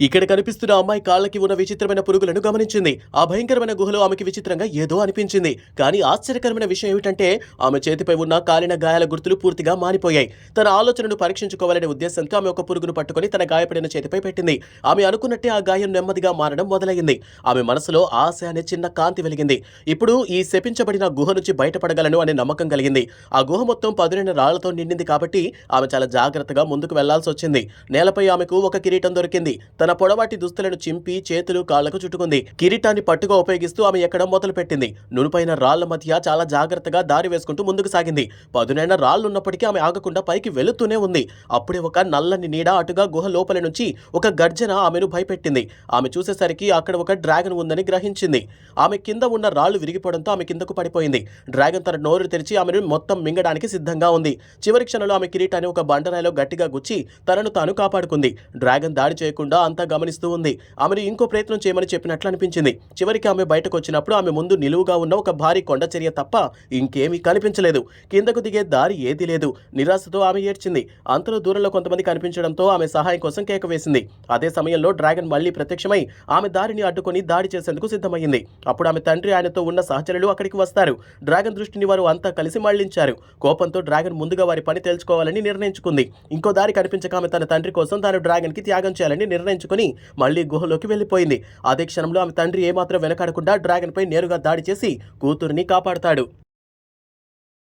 ఇక్కడ కనిపిస్తున్న అమ్మాయి కాళ్ళకి ఉన్న విచిత్రమైన పురుగులను గమనించింది. ఆ భయంకరమైన గుహలో ఆమెకి విచిత్రంగా ఏదో అనిపించింది. కానీ ఆశ్చర్యకరమైన విషయం ఏమిటంటే ఆమె చేతిపై ఉన్న కాలిన గాయాల గుర్తులు పూర్తిగా మారిపోయాయి. తన ఆలోచనను పరీక్షించుకోవాలనే ఉద్దేశంతో ఆమె ఒక పురుగును పట్టుకొని తన గాయపడిన చేతిపై పెట్టింది. ఆమె అనుకున్నట్టే ఆ గాయం నెమ్మదిగా మారడం మొదలయ్యింది. ఆమె మనసులో ఆశ అనే చిన్న కాంతి వెలిగింది. ఇప్పుడు ఈ శపించబడిన గుహ నుంచి బయటపడగలను అనే నమ్మకం కలిగింది. ఆ గుహ మొత్తం పదునైన రాళ్లతో నిండింది కాబట్టి ఆమె చాలా జాగ్రత్తగా ముందుకు వెళ్లాల్సి వచ్చింది. నేలపై ఆమెకు ఒక కిరీటం దొరికింది. తన పొడవాటి దుస్తులను చింపి చేతులు కాళ్లకు చుట్టుకుంది. కిరీటాన్ని పట్టుగా ఉపయోగిస్తూ ఆమె ఎక్కడం మొదలుపెట్టింది. నునుపైన రాళ్ల మధ్య చాలా జాగ్రత్తగా దారి వేసుకుంటూ ముందుకు సాగింది. పదునైన రాళ్లున్నప్పటికీ ఆమె ఆగకుండా పైకి వెళుతూనే ఉంది. అప్పుడే ఒక నల్లని నీడ అటుగా గుహ లోపలి నుంచి ఒక గర్జన ఆమెను భయపెట్టింది. ఆమె చూసేసరికి అక్కడ ఒక డ్రాగన్ ఉందని గ్రహించింది. ఆమె కింద ఉన్న రాళ్లు విరిగిపోవడంతో ఆమె కిందకు పడిపోయింది. డ్రాగన్ తన నోరు తెరిచి ఆమెను మొత్తం మింగడానికి సిద్ధంగా ఉంది. చివరి క్షణంలో ఆమె కిరీటాన్ని ఒక బండరాయిలో గట్టిగా గుచ్చి తనను తాను కాపాడుకుంది. డ్రాగన్ దాడి చేయకుండా అంతా గమనిస్తూ ఉంది. ఆమెను ఇంకో ప్రయత్నం చేయమని చెప్పినట్లు అనిపించింది. చివరికి ఆమె బయటకు వచ్చినప్పుడు ఆమె ముందు నిలువుగా ఉన్న ఒక భారీ కొండచర్య తప్ప ఇంకేమీ కనిపించలేదు. కిందకు దిగే దారి ఏదీ లేదు. నిరాశతో ఆమె ఏడ్చింది. అంతలో దూరంలో కొంతమంది కనిపించడంతో ఆమె సహాయం కోసం కేక వేసింది. అదే సమయంలో డ్రాగన్ మళ్లీ ప్రత్యక్షమై ఆమె దారిని అడ్డుకొని దాడి చేసేందుకు సిద్ధమైంది. అప్పుడు ఆమె తండ్రి ఆయనతో ఉన్న సహచరులు అక్కడికి వస్తారు. డ్రాగన్ దృష్టిని వారు అంతా కలిసి మళ్లించారు. కోపంతో డ్రాగన్ ముందుగా వారి పని తెలుసుకోవాలని నిర్ణయించుకుంది. ఇంకో దారి కనిపించక ఆమె తన తండ్రి కోసం తాను డ్రాగన్ కి త్యాగం చేయాలని నిర్ణయించుకుని మళ్లీ గుహలోకి వెళ్లిపోయింది. అదే క్షణంలో ఆమె తండ్రి ఏమాత్రం వెనకాడకుండా డ్రాగన్ పై నేరుగా దాడి చేసి కూతురిని కాపాడతాడు.